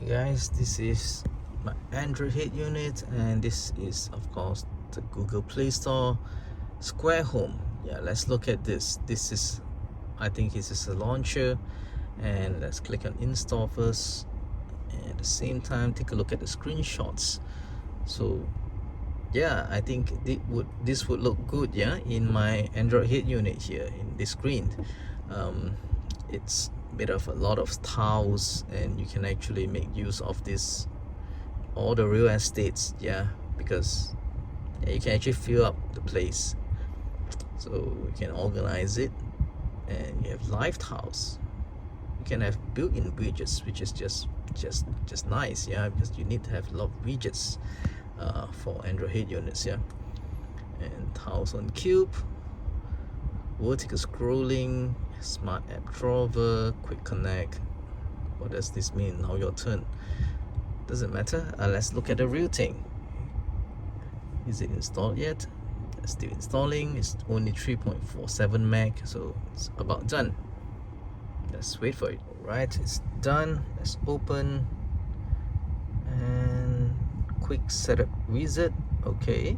Guys, this is my Android Head unit, and this is of course the Google Play Store Square Home. Yeah, let's look at this. This is, I think this is a launcher, and let's click on install first, and at the same time take a look at the screenshots. So yeah, I think this would look good, yeah, in my Android Head unit here in this screen. It's made of a lot of tiles, and you can actually make use of this all the real estates, yeah, because you can actually fill up the place, so you can organize it. And you have live tiles, you can have built-in widgets, which is just nice, yeah, because you need to have a lot of widgets for Android Head units, yeah. And tiles on cube, vertical scrolling, smart app drawer, quick connect. What does this mean? Now your turn. Doesn't matter. Let's look at the real thing. Is it installed yet? It's still installing. It's only 3.47 meg, so it's about done. Let's wait for it. Alright, it's done. Let's open and quick setup wizard. Okay,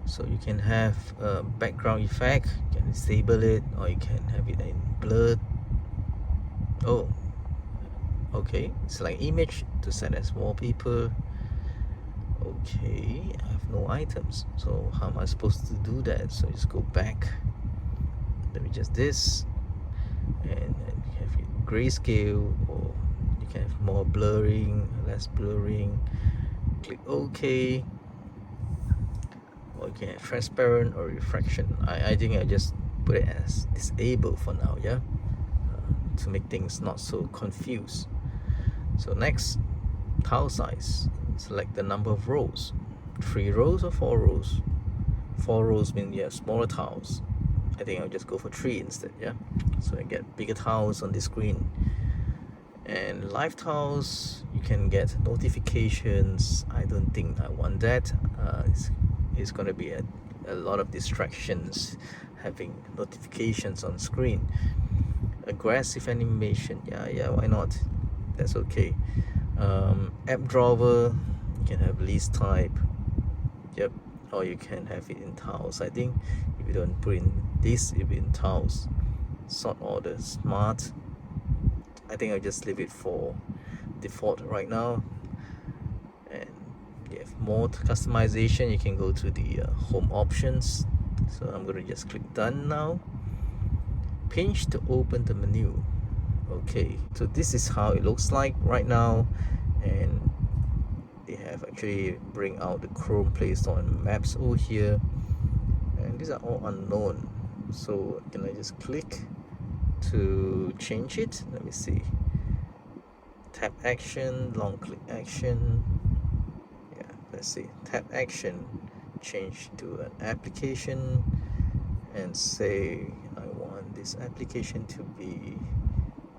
so you can have a background effect, you can disable it, or you can have it in blurred. Oh, okay, it's like image to set as wallpaper. Okay, I have no items, so how am I supposed to do that? So just go back, let me just this, and you have it grayscale, or you can have more blurring, less blurring. Click OK, or you can have transparent or refraction. I think I just put it as disabled for now, yeah, to make things not so confused. So next, tile size. Select the number of rows, 3 rows or 4 rows. 4 rows means you have smaller tiles. I think I'll just go for 3 instead, yeah, so I get bigger tiles on the screen. And live tiles, you can get notifications. I don't think I want that. It's going to be a lot of distractions having notifications on screen. Aggressive animation, yeah, why not? That's okay. App drawer, you can have list type, yep, or you can have it in tiles. I think if you don't put in this, it'll be in tiles. Sort order, smart, I think I'll just leave it for default right now. And you have more customization, you can go to the home options. So I'm going to just click done now. Pinch to open the menu. Okay, so this is how it looks like right now, and they have actually bring out the Chrome Play Store and Maps over here, and these are all unknown. So can I just click to change it? Let me see. Tap action, long click action. Yeah, let's see. Tap action, change to an application, and say I want this application to be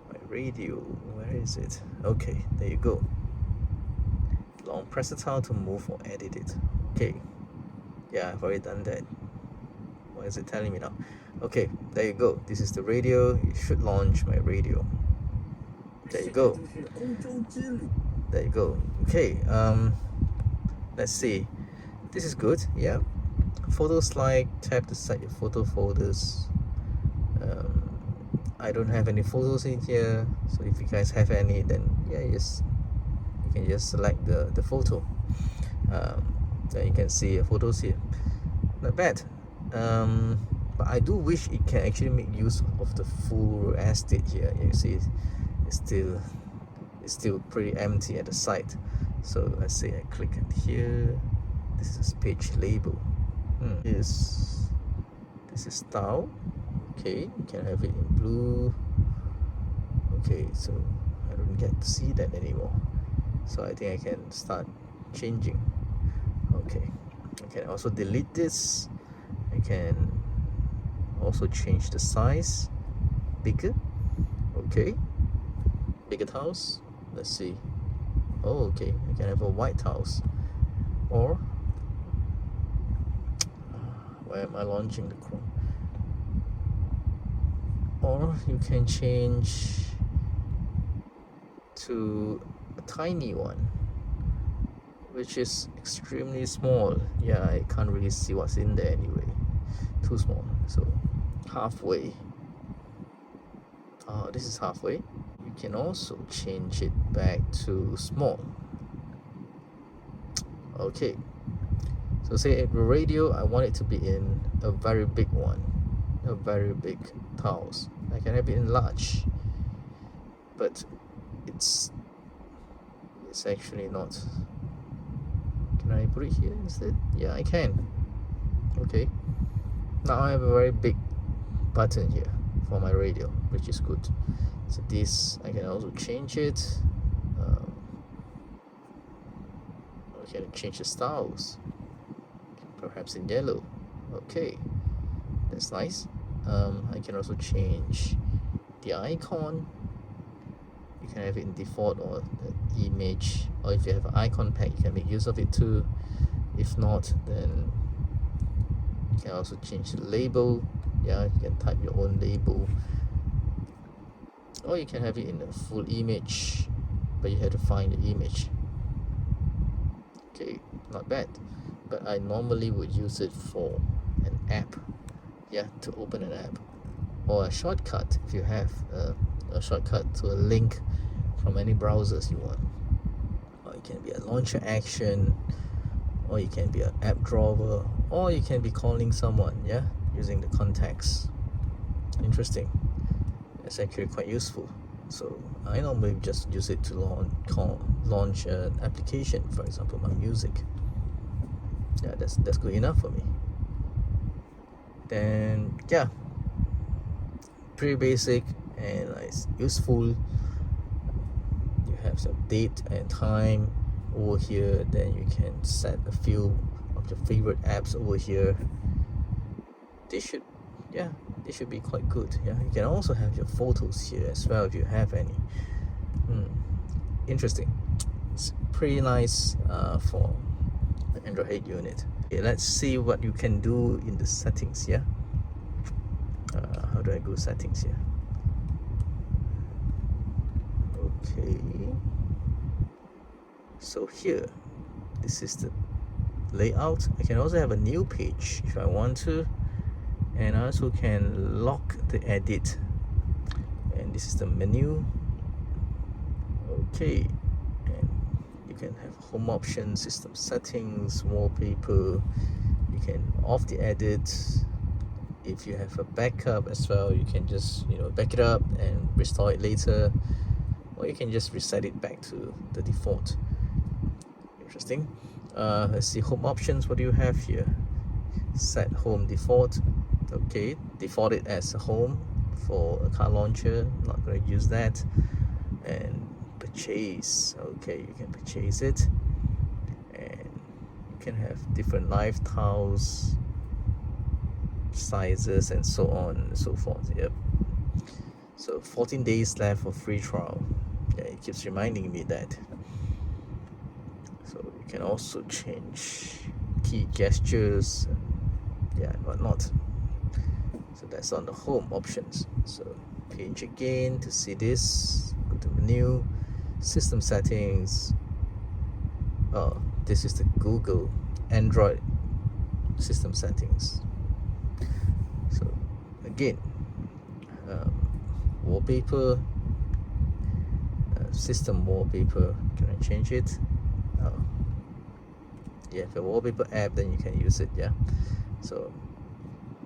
my radio. Where is it? Okay, there you go. Long press the tile to move or edit it. Okay, yeah, I've already done that. What is it telling me now? Okay, there you go. This is the radio. It should launch my radio. There you go. There you go. Okay, let's see. This is good. Yeah, photo slide. Tap to set your photo folders. I don't have any photos in here, so if you guys have any, then yeah, you can just select the photo. Then you can see photos here. Not bad. But I do wish it can actually make use of the full estate here. You see, it's still pretty empty at the site. So let's say I click it here. This is page label. This is style. Okay, you can have it in blue. Okay, so I don't get to see that anymore, so I think I can start changing. Okay, I can also delete this. I can also change the size, bigger. Okay, bigger tiles. Let's see. Oh, okay, I can have a white tiles, or where am I launching the Chrome? Or you can change to a tiny one, which is extremely small. Yeah, I can't really see what's in there anyway. Too small. So halfway. This is halfway. You can also change it back to small. Okay. So say at the radio, I want it to be in a very big one, a very big tiles. I can have it in large, but it's actually not. Can I put it here instead? Yeah, I can. Okay. Now I have a very big button here for my radio, which is good. So this, I can also change it. I can change the styles, perhaps in yellow. Okay, that's nice. I can also change the icon. You can have it in default or the image, or if you have an icon pack, you can make use of it too. If not, then you can also change the label. Yeah, you can type your own label, or you can have it in a full image, but you have to find the image. Okay, not bad, but I normally would use it for an app. Yeah, to open an app, or a shortcut if you have a shortcut to a link from any browsers you want. Or it can be a launcher action, or it can be an app drawer, or you can be calling someone, yeah, using the contacts. Interesting. It's actually quite useful. So I normally just use it to launch an application, for example my music. Yeah, that's good enough for me. Then yeah, pretty basic and it's useful. You have some date and time over here, then you can set a few of your favorite apps over here. They should be quite good. Yeah, you can also have your photos here as well if you have any. Interesting. It's pretty nice for an Android 8 unit. Okay, let's see what you can do in the settings. Yeah, how do I go settings here? Okay, so here, this is the layout. I can also have a new page if I want to, and I also can lock the edit, and this is the menu. Okay, and you can have home options, system settings, wallpaper. You can off the edit. If you have a backup as well, you can just back it up and restore it later, or you can just reset it back to the default. Interesting. Let's see home options. What do you have here? Set home default. Okay, default it as a home for a car launcher. Not going to use that. And purchase. Okay, you can purchase it, and you can have different live tiles, sizes, and so on and so forth. Yep. So 14 days left for free trial. Yeah, it keeps reminding me that. So you can also change key gestures, yeah, and whatnot. So that's on the home options. So page again to see this. Go to menu, system settings. Oh, this is the Google Android system settings. So again, wallpaper, system wallpaper. Can I change it? Yeah, if a wallpaper app, then you can use it. Yeah, so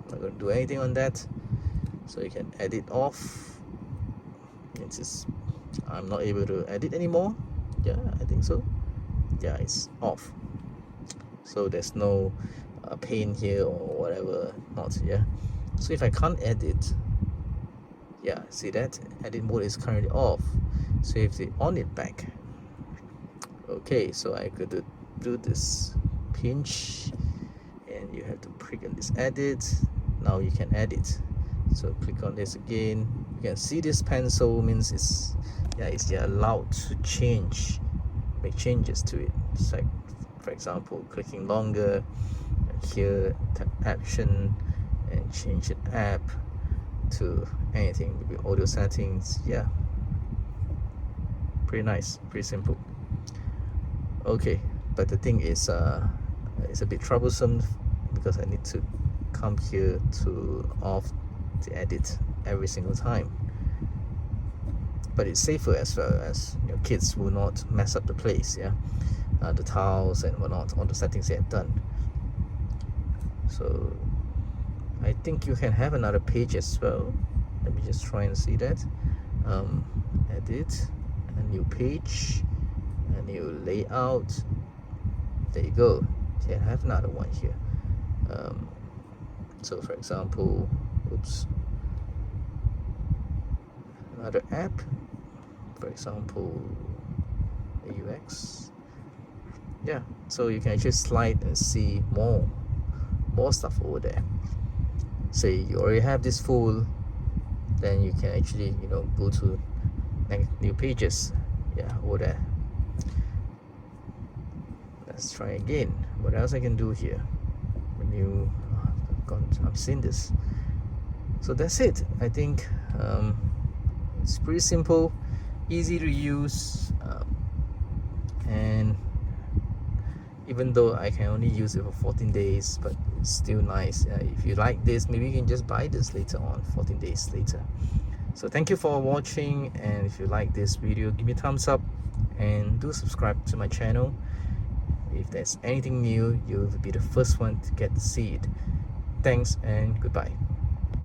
I'm not going to do anything on that. So you can edit off. I'm not able to edit anymore. Yeah, I think so. Yeah, it's off. So there's no pane here or whatever. Not. Yeah. So if I can't edit, yeah, see that edit mode is currently off. So if they on it back, okay, so I could do this pinch, and you have to click on this edit. Now you can edit. So click on this again. You can see this pencil means it's allowed to make changes to it. It's like, for example, clicking longer, and here tap action and change the app to anything, maybe audio settings. Yeah, Pretty nice, pretty simple. Okay, but the thing is it's a bit troublesome because I need to come here to off the edit every single time. But it's safer as well, as your kids will not mess up the place, yeah, the tiles and whatnot, all the settings they have done. So I think you can have another page as well. Let me just try and see that. Edit, a new page, a new layout. There you go. You can have another one here. So for example, oops, another app, for example, AUX. Yeah, so you can actually slide and see more stuff over there. Say you already have this full, then you can actually, you know, go to new pages, yeah, over there. Let's try again. What else I can do here? Menu, I've seen this. So that's it. I think it's pretty simple, easy to use, and even though I can only use it for 14 days, but it's still nice. If you like this, maybe you can just buy this later on, 14 days later. So thank you for watching, and if you like this video, give me a thumbs up and do subscribe to my channel. If there's anything new, you'll be the first one to get to see it. Thanks and goodbye.